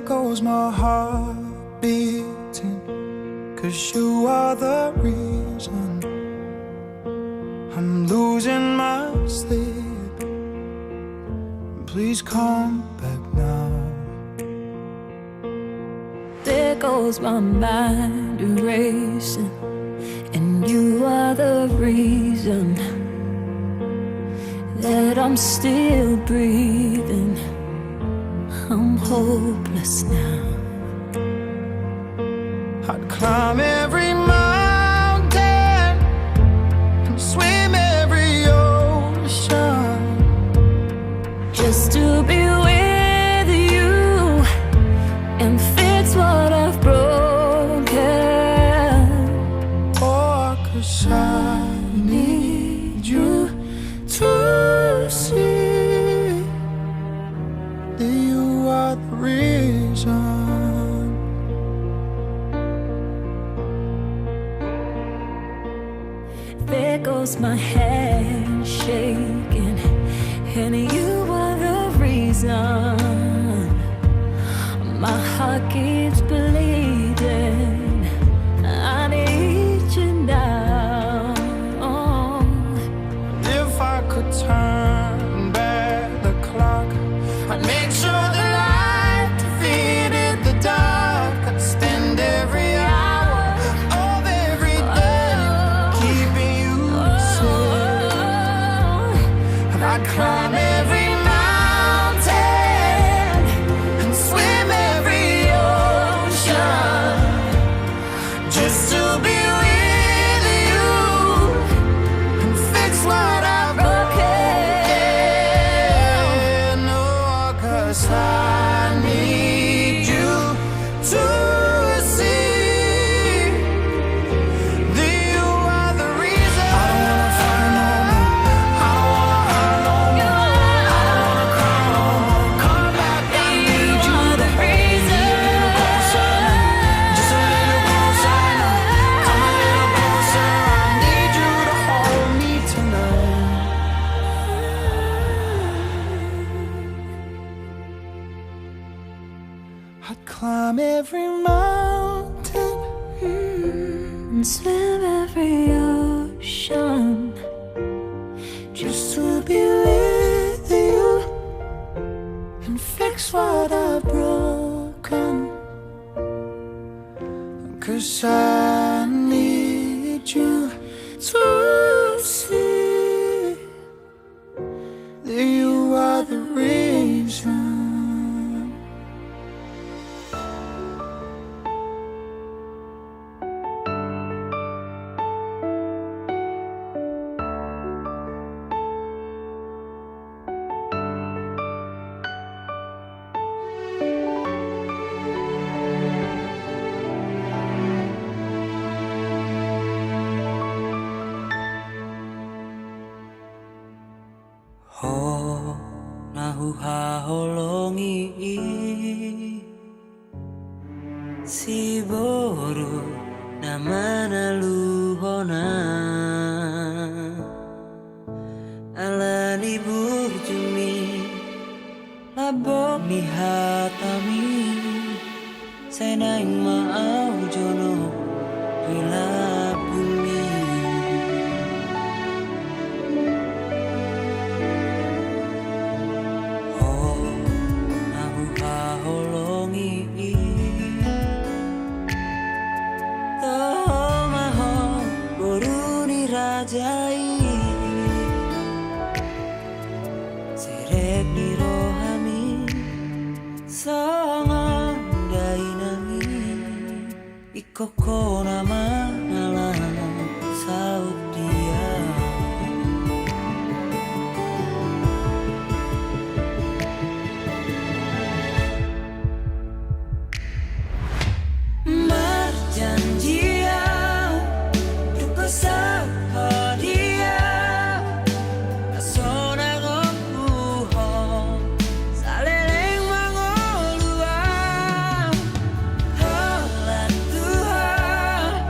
goes my heart beating, 'cause you are the reason I'm losing my sleep. Please come back now. There goes my mind erasing, and you are the reason that I'm still breathing. I'm hopeless now. I'd climb every mountain and swim every ocean just to be with you and fix what I've broken. Oh, 'cause I need you to see that you are the reason. There goes my hand shaking, and you are the reason my heart keeps bleeding. I need you now. If I could turn back the clock, I'd make sure the light defeated the dark. I'd spend every hour of every day keeping you safe. And I'd climb every mountain and swim every ocean just to be with you and fix what I've broken. Oh, 'cause I need you to see that you are the reason. I don't wanna fight no more. I don't wanna hurt no more. I don't wanna cry no more. Come back, I need you to reason. closer, just a little closer now. Come a little closer. I need you to hold me tonight. I'd climb every mountain And swim every ocean just to be with you and fix what I've broken. 'Cause I need you to see that you are the reason. Ho nahu haholongi si boru namana luhona alani burjumi labok ni hatami senang mau jono bila bumi. Rajai serek di rohami sangat dainami ikoko nama alam saut dia. Marjanjian untuk kesahadia asona gopuho saleleng mangolua halat Tuhan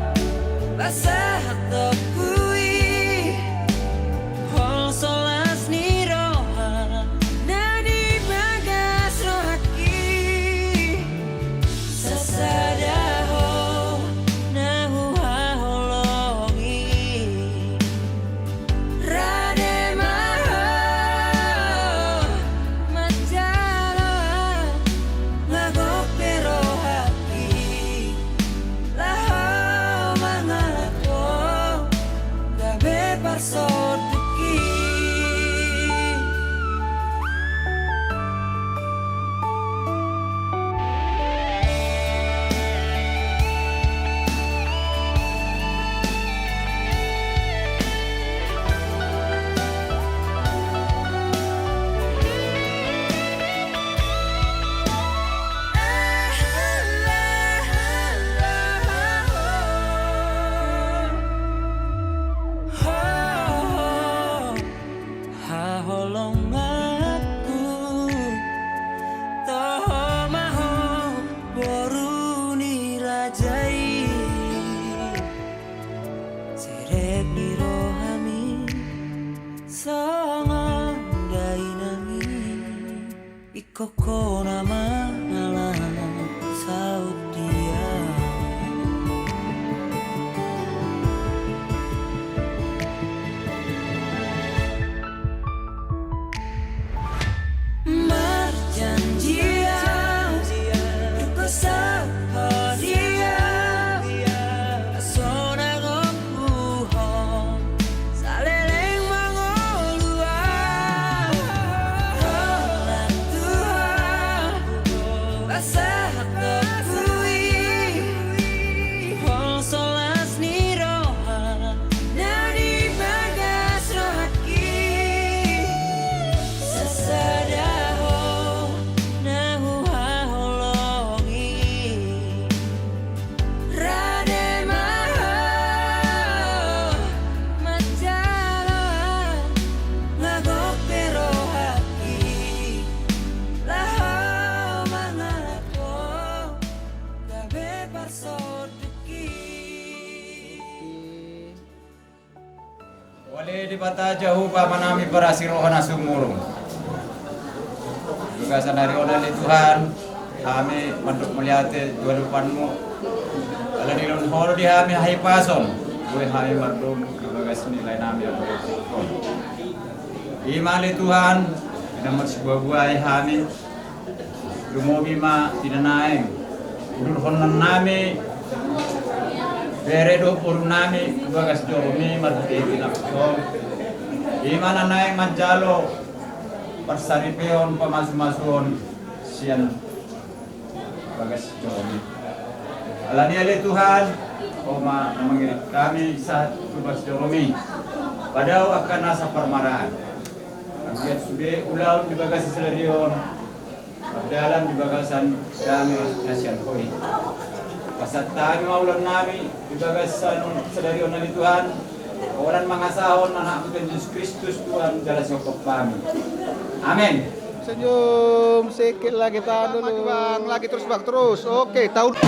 parsodeki. Wali di bata jauh pamanami perasirohana sumurung. Tugasan dari oleh Tuhan, kami untuk melihat dua depanmu. Kalau di lon holo di kami hai pason, gue hai mandum tugas nilai nami apa itu. Imali Tuhan, nama sebuah buah kami. Lumobi ma tidak naik. Udur honan nami. Beredo pur nami tugas doromi marti tinapso. Imana naik manjalo. Persaripeon pamas-masuon sian bagas jomi. Alani ale Tuhan, Oma mengirim kami saat tugas jomi. Padahal akan nasa permarahan. Kami sudah ulang di bagas selerion. Berdalam di bagasan kami nasian koi. Pasat kami maulan nami di bagasan selerion dari Tuhan. Orang mangasahon anak Yesus Kristus Tuhan dalam sokop kami. Amin. Senyum sedikit lagi tahan dulu bang, lagi terus bang terus. Oke tahun.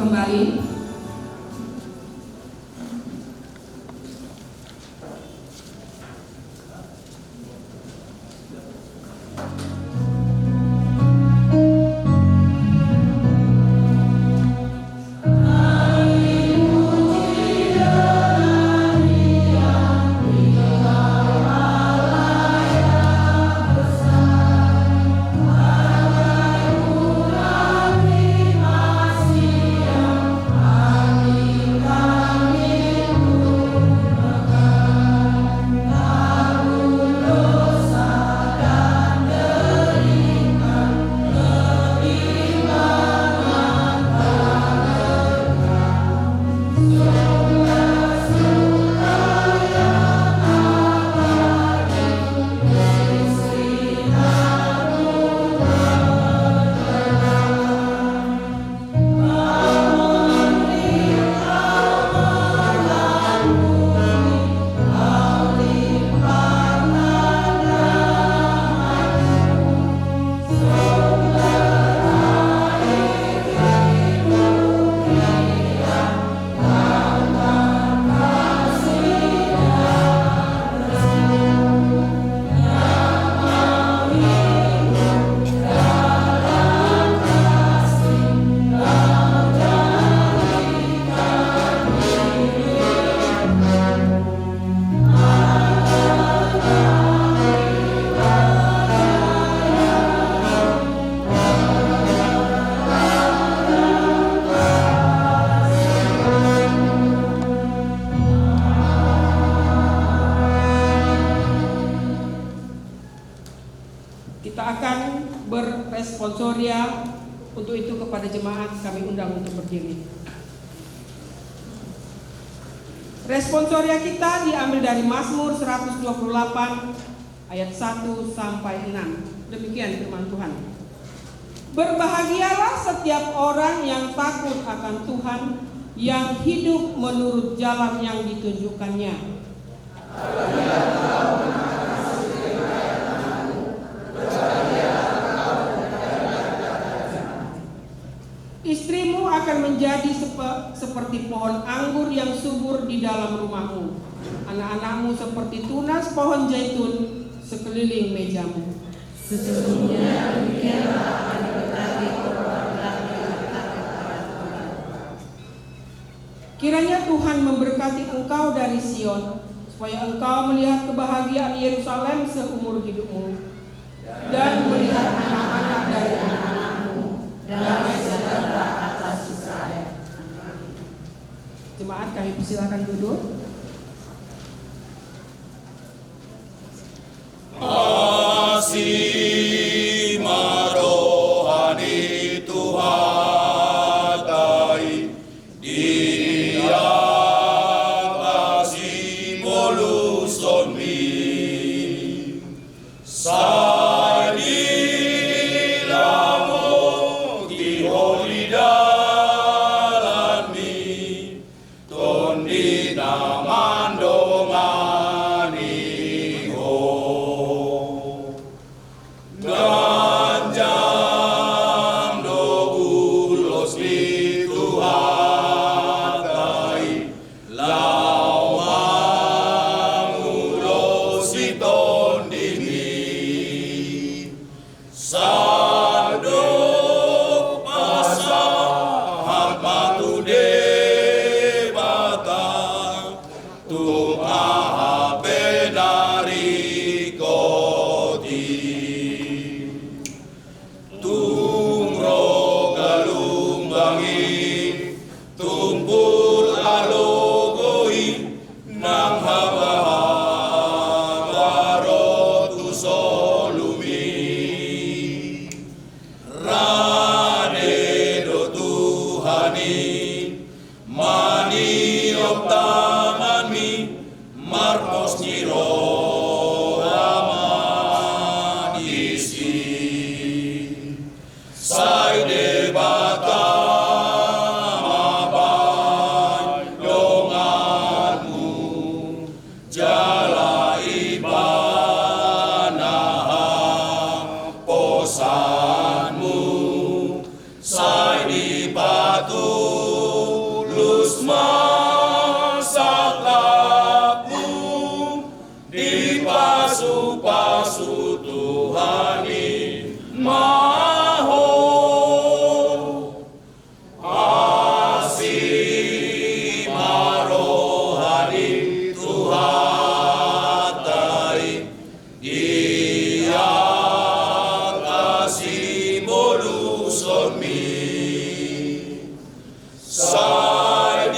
kembali. mulia. Untuk itu kepada jemaat kami undang untuk berdiri. Responsoria kita diambil dari Mazmur 128 ayat 1 sampai 6. Demikian firman Tuhan. Berbahagialah setiap orang yang takut akan Tuhan, yang hidup menurut jalan yang ditunjukkannya. Istrimu akan menjadi seperti pohon anggur yang subur di dalam rumahmu. Anak-anakmu seperti tunas pohon zaitun sekeliling mejamu. Sesungguhnya demikianlah akan diberkati orang laki-laki. Kiranya Tuhan memberkati engkau dari Sion, supaya engkau melihat kebahagiaan Yerusalem seumur hidupmu, dan melihat anak-anak dari anak-anakmu, dan sejahtera atas Israel. Jemaat, kami persilakan duduk. Kasih marohani Tuhan dai Dia kasih moluson mi Sai dilamo tiholi dalan mi Tondi namandongani ho Ganjang dogulos ni Tuhan dai lau mangulos iton dimi sando masa hamatu de batang tumaha benari koti Tumro galumbangi tumpul alogoi nang habahabarotu solumi Rane do Tuhani mani optamanmi marcos niro amanisi Sai debata mabai donganmu jala ibana posanmu sai dipatulus masakapmu dipasu-pasu Tuhani maho Asih marohani Tuhan dai Dia kasih moluson mi Sai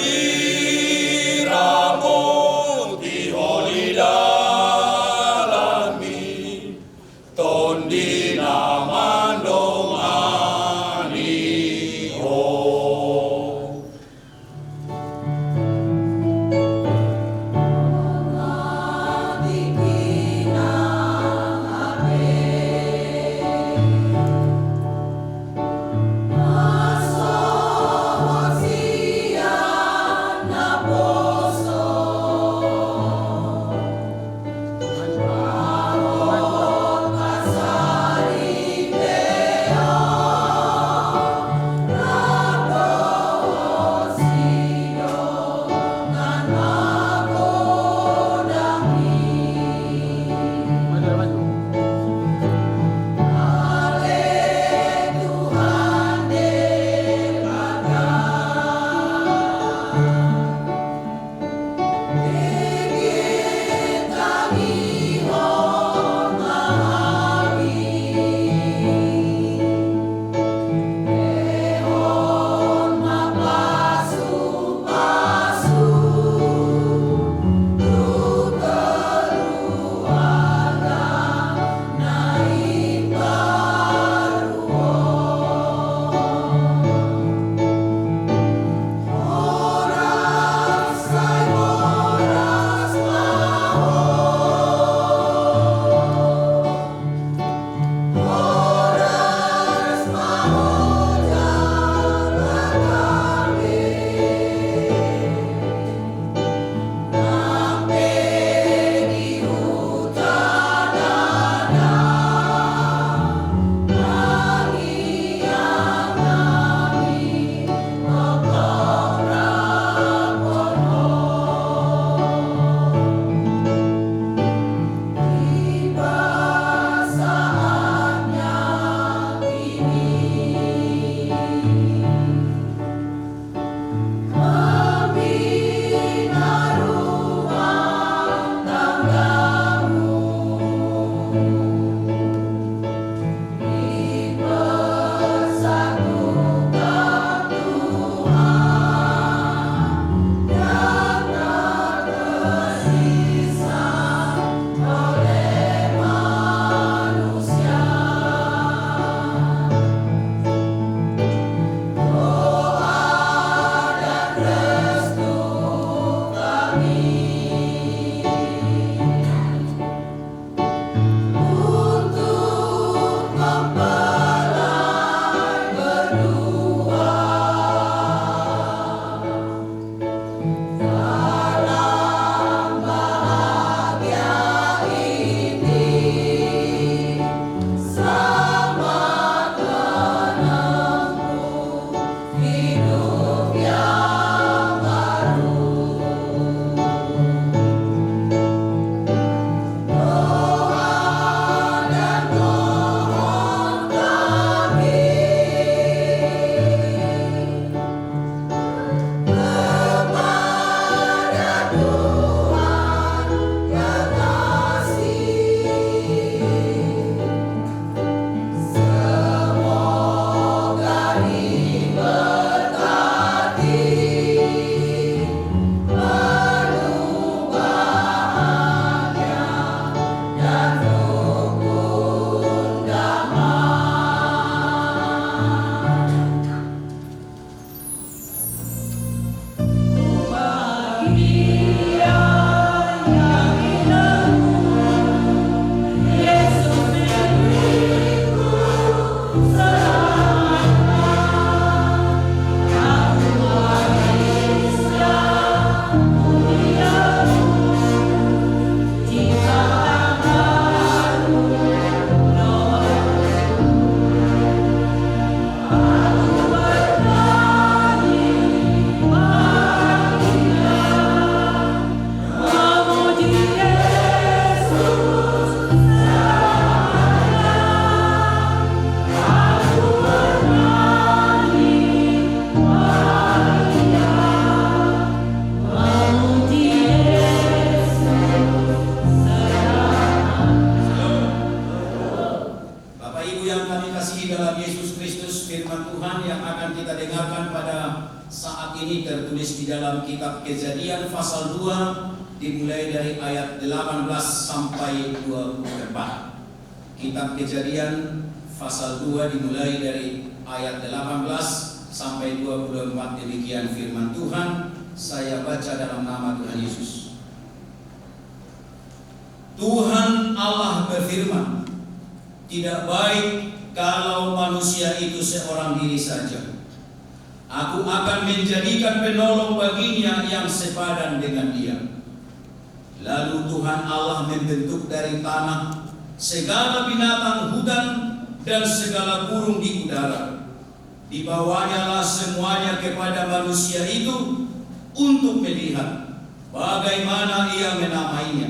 diramo tiholi dalan mi Tondi namandongani ho Amen. Tuhan yang akan kita dengarkan pada saat ini tertulis di dalam kitab Kejadian pasal 2 dimulai dari ayat 18 sampai 24. Kitab Kejadian pasal 2 dimulai dari ayat 18 sampai 24. Demikian firman Tuhan. Saya baca dalam nama Tuhan Yesus. Tuhan Allah berfirman, tidak baik kalau manusia itu seorang diri saja. Aku akan menjadikan penolong baginya yang sepadan dengan dia. Lalu Tuhan Allah membentuk dari tanah segala binatang hutan dan segala burung di udara. Dibawanya lah semuanya kepada manusia itu untuk melihat bagaimana ia menamainya.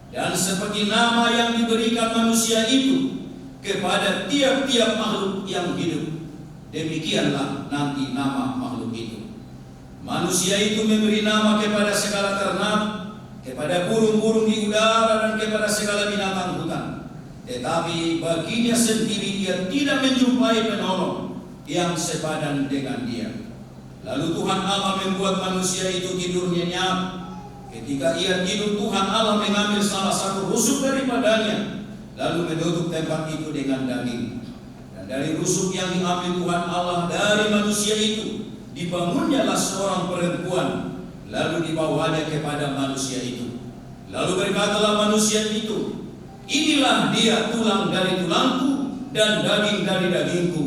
Dan seperti nama yang diberikan manusia itu kepada tiap-tiap makhluk yang hidup, demikianlah nanti nama makhluk itu. Manusia itu memberi nama kepada segala ternak, kepada burung-burung di udara, dan kepada segala binatang hutan. Tetapi baginya sendiri ia tidak menjumpai penolong yang sepadan dengan dia. Lalu Tuhan Allah membuat manusia itu tidur nyenyak. Ketika ia tidur, Tuhan Allah mengambil salah satu rusuk daripadanya, lalu menutup tempat itu dengan daging. Dan dari rusuk yang diambil Tuhan Allah dari manusia itu, dibangunnyalah seorang perempuan, lalu dibawanya kepada manusia itu. Lalu berkatalah manusia itu, inilah dia tulang dari tulangku dan daging dari dagingku.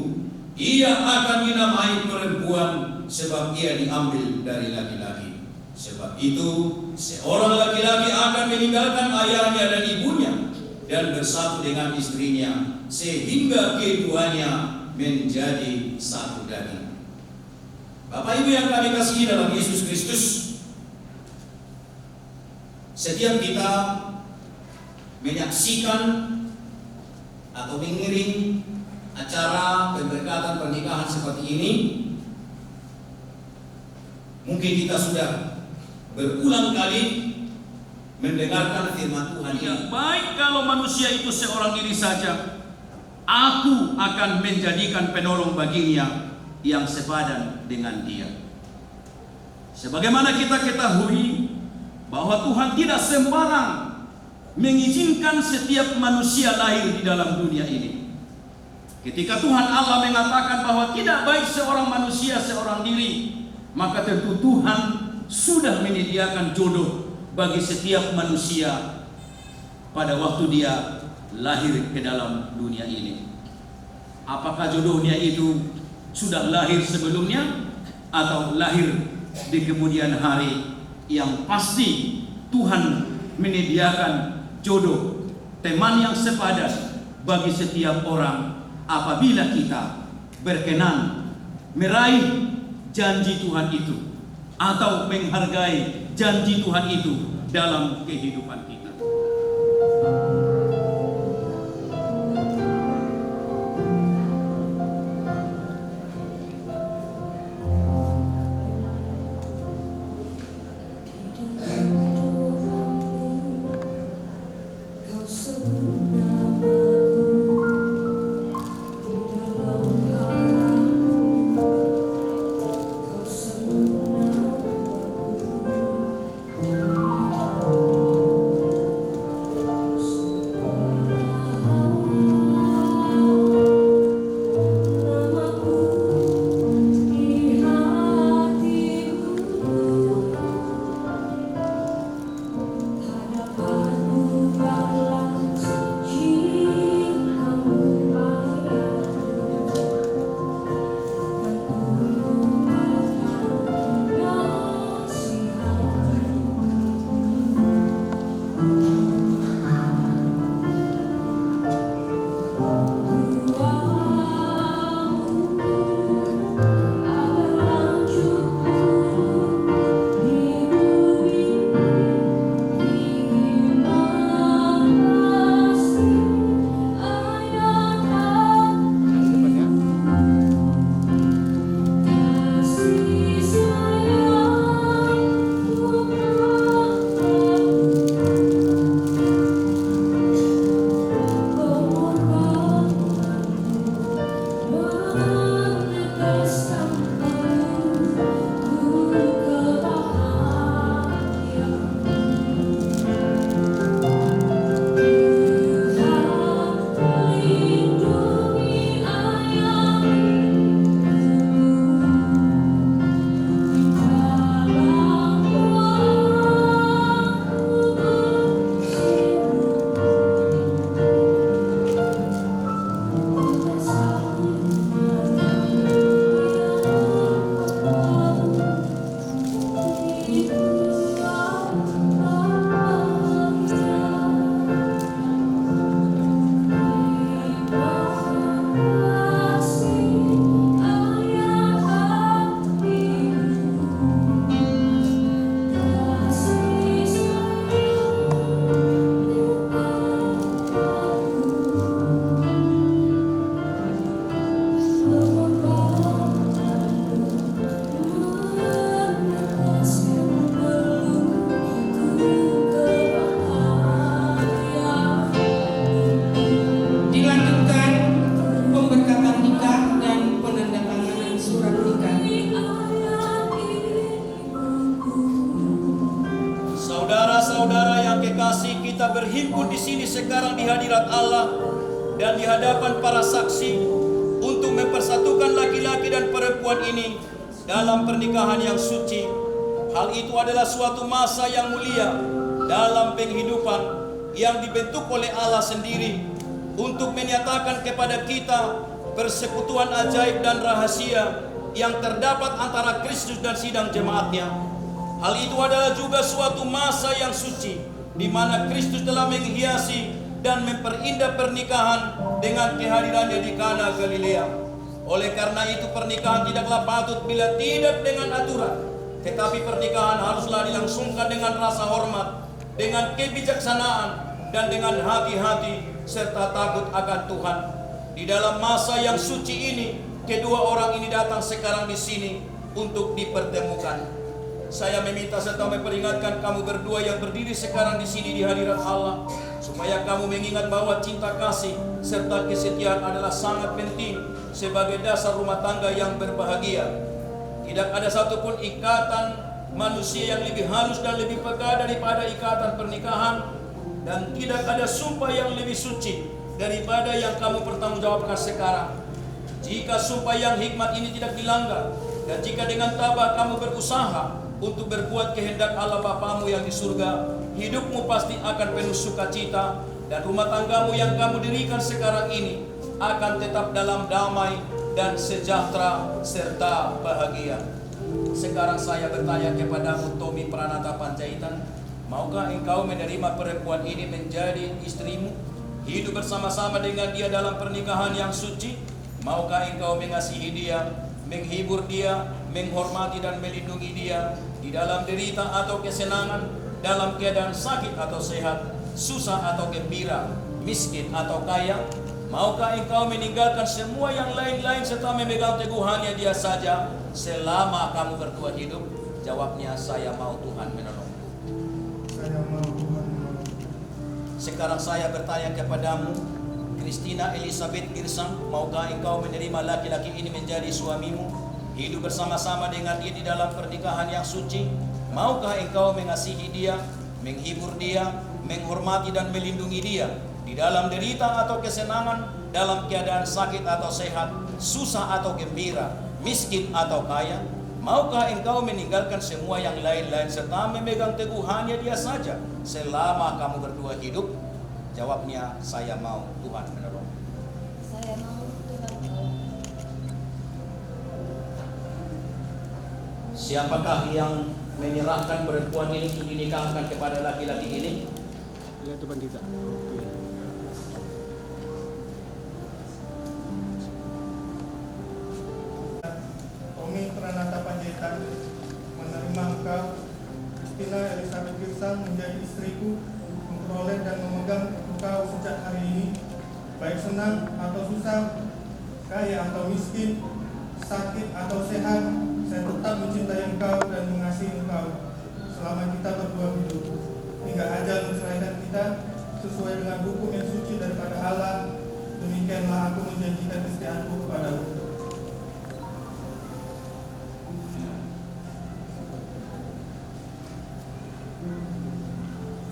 Ia akan dinamai perempuan, sebab ia diambil dari laki-laki. Sebab itu seorang laki-laki akan meninggalkan ayahnya dan ibunya dan bersatu dengan istrinya, sehingga keduanya menjadi satu daging. Bapak Ibu yang kami kasihi dalam Yesus Kristus, setiap kita menyaksikan atau mengiring acara pemberkatan pernikahan seperti ini, mungkin kita sudah berulang kali mendengarkan firman Tuhan ini. Baik kalau manusia itu seorang diri saja, aku akan menjadikan penolong baginya yang sepadan dengan dia. Sebagaimana kita ketahui bahwa Tuhan tidak sembarang mengizinkan setiap manusia lahir di dalam dunia ini. Ketika Tuhan Allah mengatakan bahwa tidak baik seorang manusia seorang diri, maka tentu Tuhan sudah menyediakan jodoh bagi setiap manusia pada waktu dia lahir ke dalam dunia ini. Apakah jodohnya itu sudah lahir sebelumnya atau lahir di kemudian hari? Yang pasti Tuhan menyediakan jodoh, teman yang sepadan bagi setiap orang apabila kita berkenan meraih janji Tuhan itu atau menghargai janji Tuhan itu dalam kehidupan kita. Kau kita berhimpun di sini sekarang di hadirat Allah dan di hadapan para saksi untuk mempersatukan laki-laki dan perempuan ini dalam pernikahan yang suci. Hal itu adalah suatu masa yang mulia dalam penghidupan yang dibentuk oleh Allah sendiri untuk menyatakan kepada kita persekutuan ajaib dan rahasia yang terdapat antara Kristus dan sidang jemaatnya. Hal itu adalah juga suatu masa yang suci di mana Kristus telah menghiasi dan memperindah pernikahan dengan kehadirannya di Kana Galilea. Oleh karena itu pernikahan tidaklah patut bila tidak dengan aturan, tetapi pernikahan haruslah dilangsungkan dengan rasa hormat, dengan kebijaksanaan, dan dengan hati-hati serta takut akan Tuhan. Di dalam masa yang suci ini, kedua orang ini datang sekarang di sini untuk dipertemukan. Saya meminta serta memperingatkan kamu berdua yang berdiri sekarang di sini di hadirat Allah, supaya kamu mengingat bahwa cinta kasih serta kesetiaan adalah sangat penting sebagai dasar rumah tangga yang berbahagia. Tidak ada satupun ikatan manusia yang lebih halus dan lebih peka daripada ikatan pernikahan, dan tidak ada sumpah yang lebih suci daripada yang kamu pertanggungjawabkan sekarang. Jika sumpah yang hikmat ini tidak dilanggar, dan jika dengan tabah kamu berusaha untuk berbuat kehendak Allah Bapamu yang di surga, hidupmu pasti akan penuh sukacita, dan rumah tanggamu yang kamu dirikan sekarang ini akan tetap dalam damai dan sejahtera serta bahagia. Sekarang saya bertanya kepadamu, Tommy Pranata Panjaitan, maukah engkau menerima perempuan ini menjadi istrimu, hidup bersama-sama dengan dia dalam pernikahan yang suci? Maukah engkau mengasihi dia, menghibur dia, menghormati dan melindungi dia di dalam derita atau kesenangan, dalam keadaan sakit atau sehat, susah atau gembira, miskin atau kaya? Maukah engkau meninggalkan semua yang lain-lain serta memegang teguhannya dia saja selama kamu berdua hidup? Jawabnya, saya mau, Tuhan menolong. Saya mau, Tuhan menolong. Sekarang saya bertanya kepadamu, Christina Elizabeth Girsang, maukah engkau menerima laki-laki ini menjadi suamimu, hidup bersama-sama dengan dia di dalam pernikahan yang suci? Maukah engkau mengasihi dia, menghibur dia, menghormati dan melindungi dia di dalam derita atau kesenangan, dalam keadaan sakit atau sehat, susah atau gembira, miskin atau kaya? Maukah engkau meninggalkan semua yang lain-lain serta memegang teguhannya dia saja selama kamu berdua hidup? Jawabnya, saya mau, Tuhan menolong. Saya mau, Tuhan menolong. Siapakah yang menyerahkan perempuan ini untuk dinikahkan kepada laki-laki ini? Lihat depan kita. Oke. Tommy Pranata Panjaitan menerima engkau, Christina Elizabeth Girsang, menjadi istriku, memperoleh dan memegang engkau sejak hari ini, baik senang atau susah, kaya atau miskin, sakit atau sehat, saya tetap mencintai engkau dan mengasihi engkau selama kita berdua hidup, hingga ajal menceraikan kita sesuai dengan hukum yang suci daripada Allah. Demikianlah aku menjanjikan kesetiaanku kepadamu.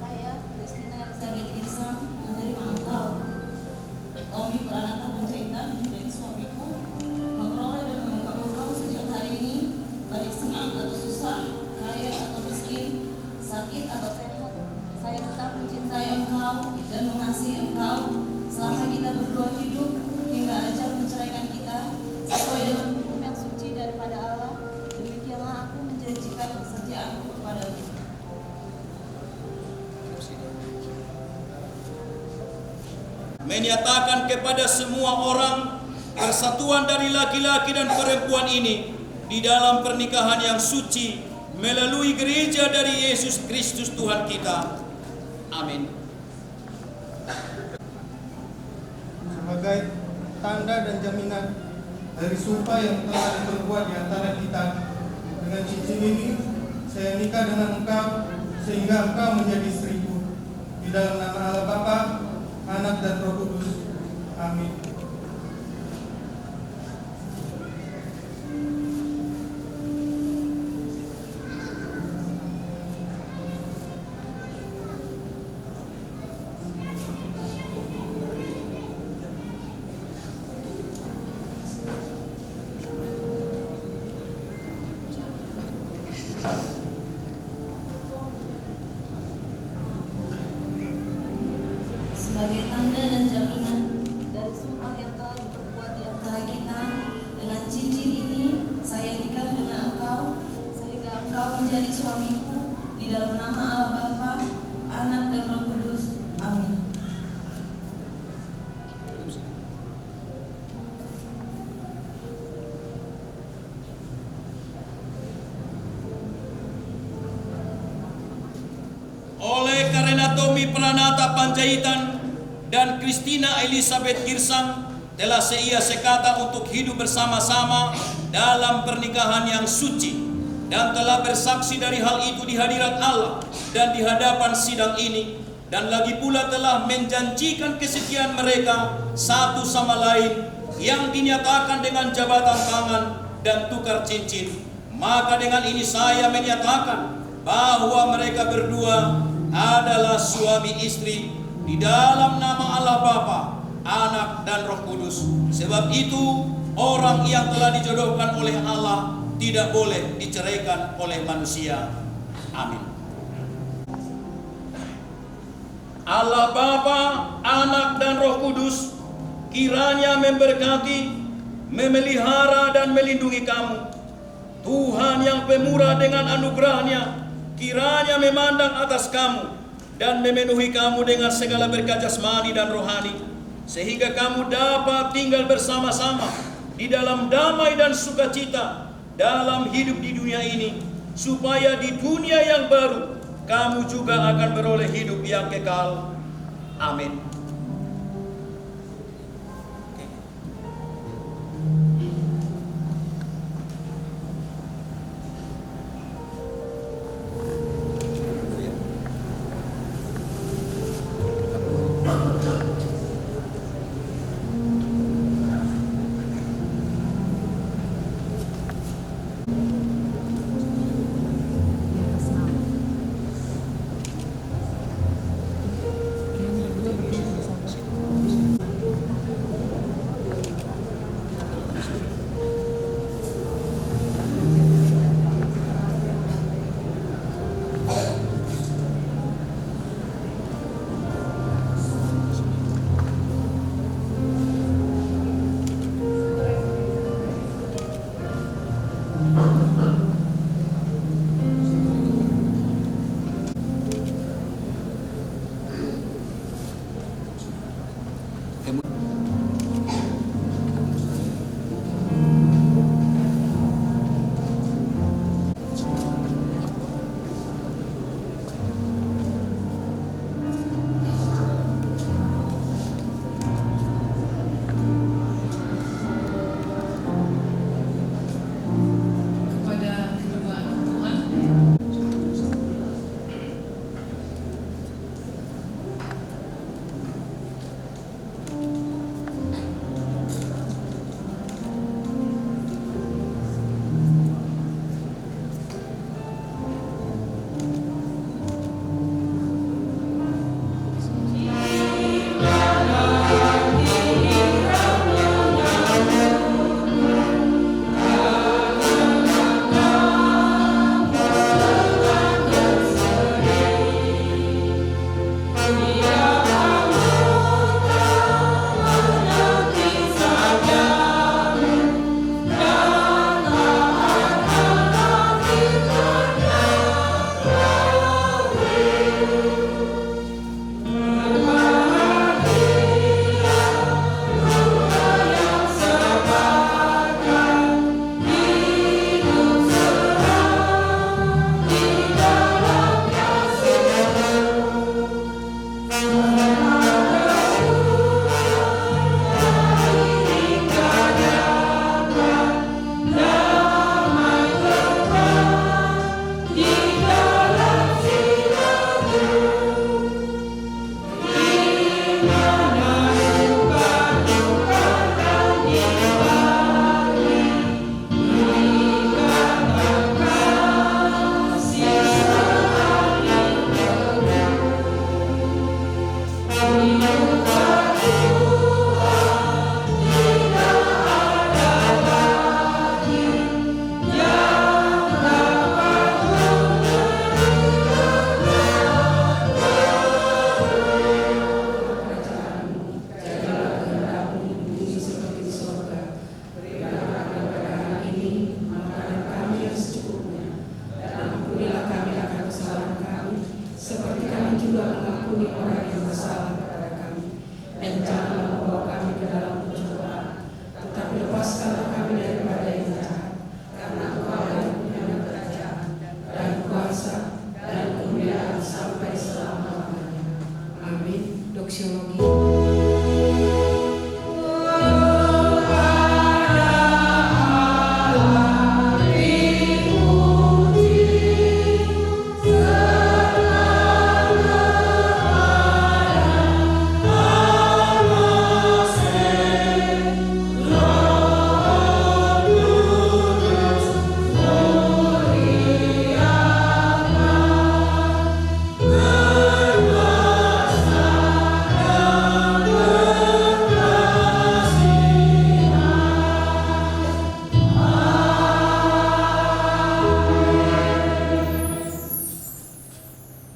Saya, Christina Elizabeth Girsang, menerima engkau, Tommy Pranata Panjaitan, menjadi suamiku, memperoleh dan memegang engkau sejak hari ini, baik senang atau susah, kaya atau miskin, sakit atau sehat. Saya tetap mencintai engkau dan mengasihi engkau selama kita berdua hidup, hingga ajal menceraikan kita sesuai dengan hukum yang suci daripada Allah. Demikianlah aku menjanjikan kesetiaanku kepadamu. Menyatakan kepada semua orang persatuan dari laki-laki dan perempuan ini di dalam pernikahan yang suci melalui gereja dari Yesus Kristus Tuhan kita. Amin. Sebagai tanda dan jaminan dari sumpah yang telah diperbuat di antara kita, dengan cincin ini saya nikah dengan engkau sehingga engkau menjadi istriku, di dalam nama Allah Bapa, Anak dan Roh Kudus. Amin. menjadi suamiku, di dalam nama Allah Bapa, Anak dan Roh Kudus. Amin. Oleh karena Tommy Pranata Panjaitan dan Christina Elizabeth Girsang telah seia sekata untuk hidup bersama-sama dalam pernikahan yang suci dan telah bersaksi dari hal itu di hadirat Allah dan di hadapan sidang ini, dan lagi pula telah menjanjikan kesetiaan mereka satu sama lain yang dinyatakan dengan jabatan tangan dan tukar cincin. Maka dengan ini saya menyatakan bahwa mereka berdua adalah suami istri di dalam nama Allah Bapa, Anak dan Roh Kudus. Sebab itu orang yang telah dijodohkan oleh Allah tidak boleh diceraikan oleh manusia. Amin. Allah Bapa, Anak dan Roh Kudus kiranya memberkati, memelihara dan melindungi kamu. Tuhan yang pemurah dengan anugerahnya kiranya memandang atas kamu dan memenuhi kamu dengan segala berkat jasmani dan rohani, sehingga kamu dapat tinggal bersama-sama di dalam damai dan sukacita dalam hidup di dunia ini, supaya di dunia yang baru kamu juga akan beroleh hidup yang kekal. Amin.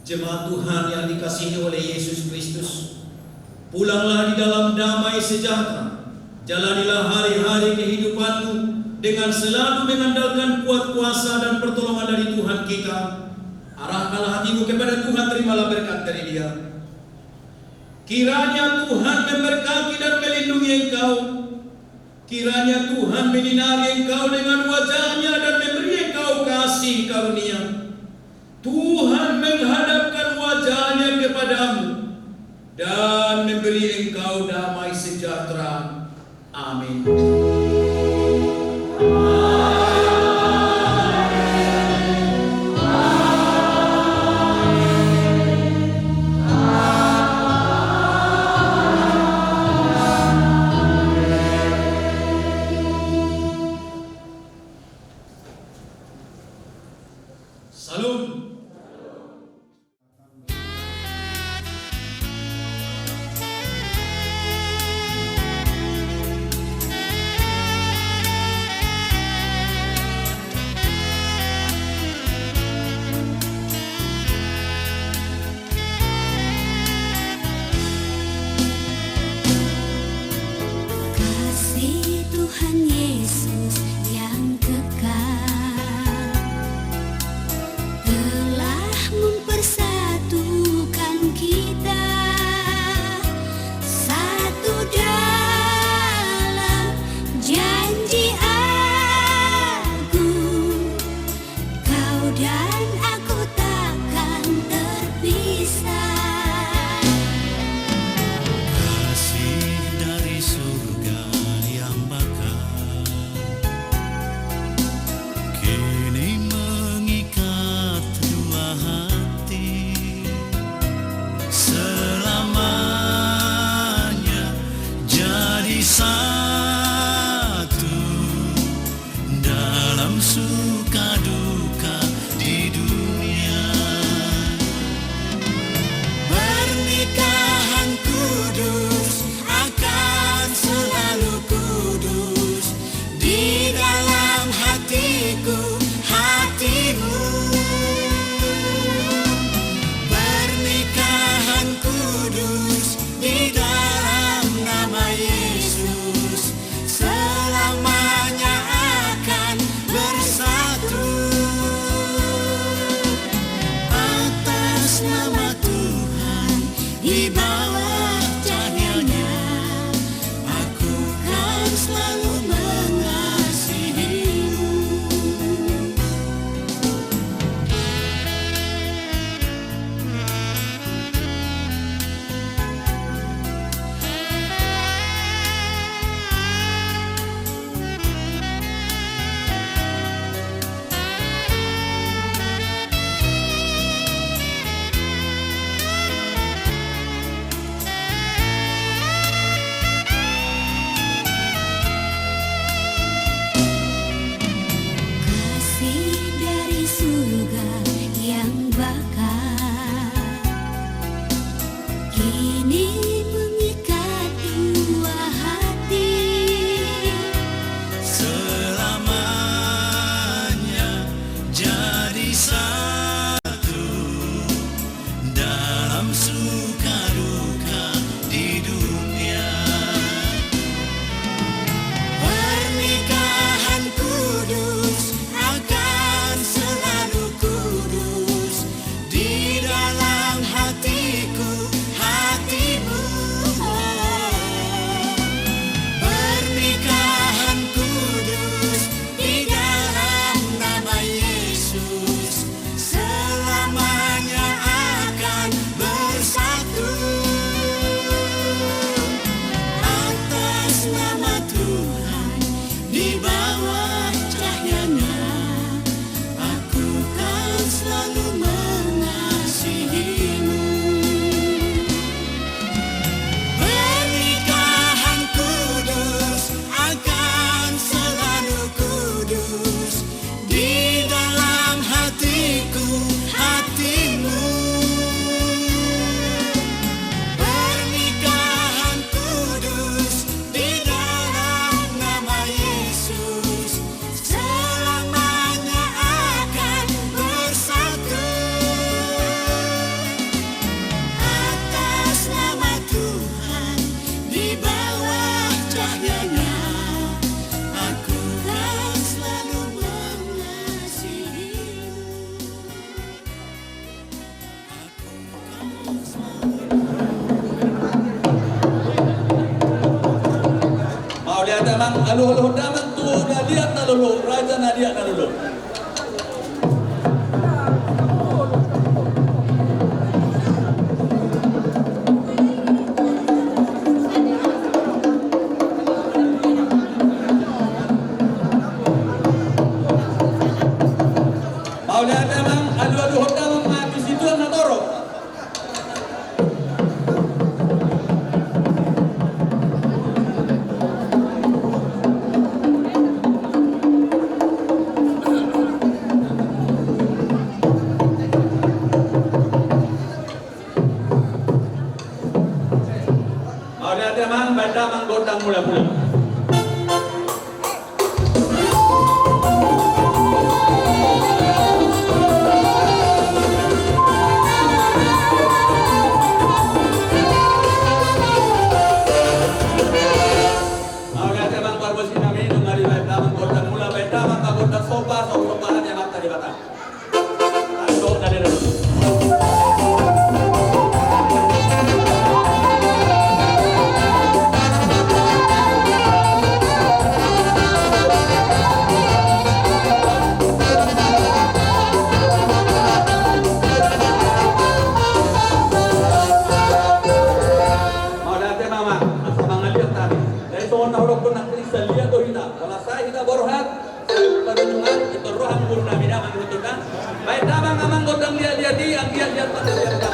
Jemaat Tuhan yang dikasihi oleh Yesus Kristus, pulanglah di dalam damai sejahtera. Jalanilah hari-hari kehidupanmu dengan selalu mengandalkan kuat kuasa dan pertolongan dari Tuhan kita. Arahkanlah hatimu kepada Tuhan, terimalah berkat dari Dia. Kiranya Tuhan memberkati dan melindungi engkau. Kiranya Tuhan menyinari engkau dengan wajah-Nya dan memberi engkau kasih karunia. Tuhan menghadapkan wajah-Nya kepadamu dan memberi engkau damai sejahtera. Amin. Salam. Kasih Tuhan Yesus yang kekal telah mempersatukan kita satu dalam janji agung. Kau dan aku takkan terpisah. Kasih dari surga yang bakal kini mengikat dua hati selamanya jadi satu dalam suka duka di dunia. Pernikahan kudus akan selalu kudus di dalam hatiku, hatimu. Pernikahan kudus di dalam nama Yesus selamanya akan bersatu atas nama Tuhan. Di bawah cahayanya aku kan selalu mengasihimu. damang aluh damang tu nadiat na lulu, raja nadiat na lulu. Paulia damang aluh damang mati situ na toro. Paulia damang damang godang mula-mula. Baik, damang amang godang dia di ang dia pada dia.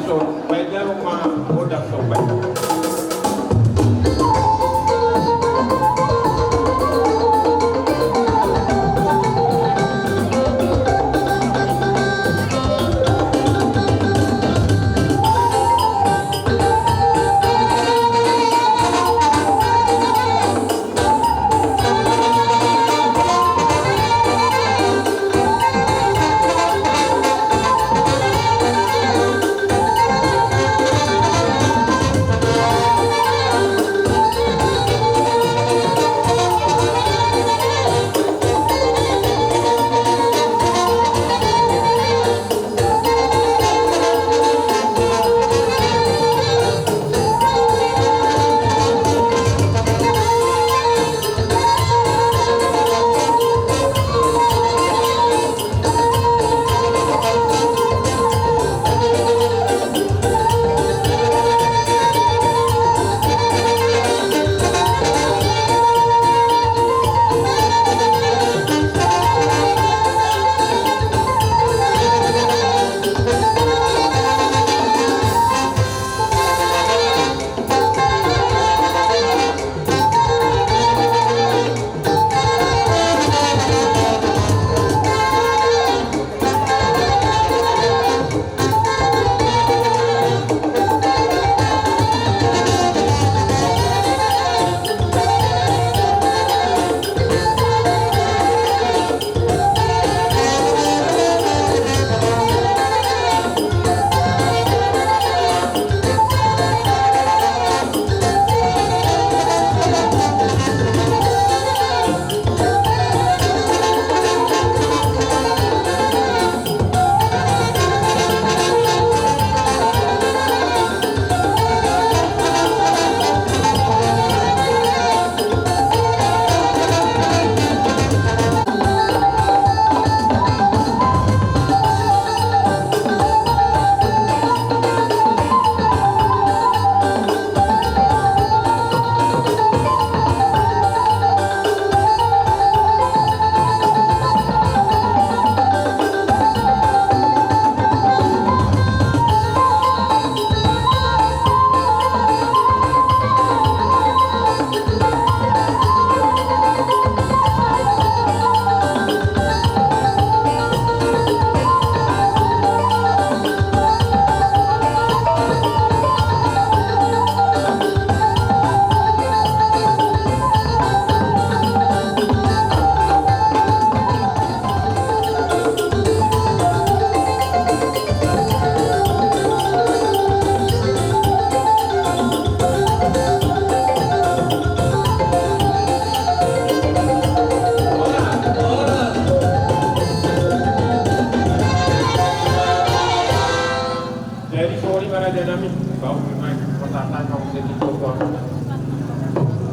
so bay jaru ma bodak so bay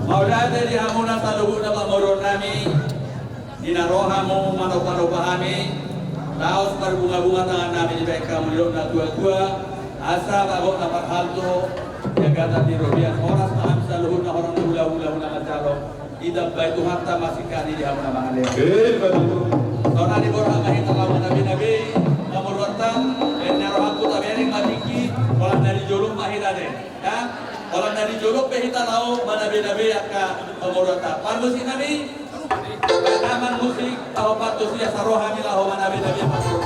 Maudade di hamuna taluhu na pamorot nami, dinarohamu manok-manok kami, taos berbunga-bunga tangan nami di baik kamu na tua-tua, asa bagok na parhalto, jagatan di rodian oras maham saluhun na orang hula-hula na kacalo, idab baik Tuhan ta masih kani di hamuna mangaleo. Tona di borang mahita lawan nabi-nabi, mamurwatan, narohaku tabiaring matiki, orang dari jolong mahirade, ya. Orang dari jolok behita lau mana nabi akka amorota. Pan musik nabi, naman musik tahu patus ya sarohami lau mana nabi masuk.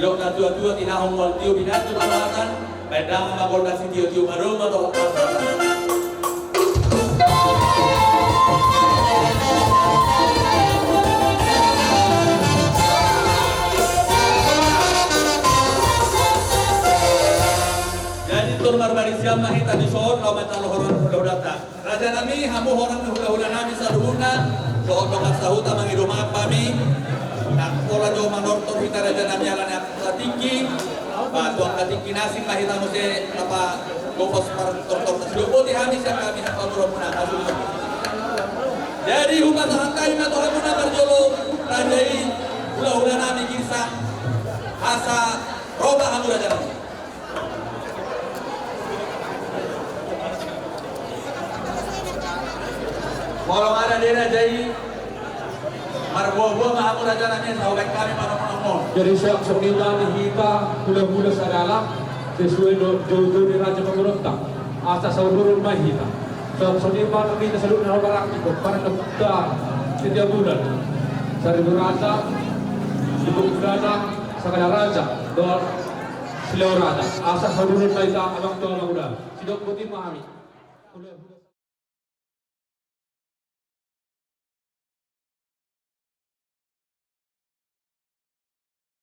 Sidok na tua-tua tinahong wal tiyo binatu malatan. Pedang magol na si tiyo-tiyo maruma to. Jadi tur marbari siam mahita di sohor lau metalo horon hula-hulata. Raja nami hamu horon hula-hula nami saluhuna. Sohor dongas sahuta mangiruma kami. Nak pola jo manortor kita raja nami alana latiki. Tuang latiki nasing mahita mo se apa gopos par tortor taslupo di hamis yang kami nak paluro muna kasulun. Jadi hukum sahakai na tohan muna berjolo rajai hula-hula nami kisah asa roba hamu raja nami. Kalau ada di rajai marbuah-buah mahamur raja nami sahabat kami manomon. Jadi siap sembilan kita hula-hula sadalam sesuai jodoh di Raja Pemberontak. Asa saudara rumah kita. Siap sembilan kita selalu nalar ikut para dokter setiap bulan. Seribu raja, ibu raja, segala raja, dol seluruh raja. Asa saudara rumah kita abang tua muda. Sidok putih mahami.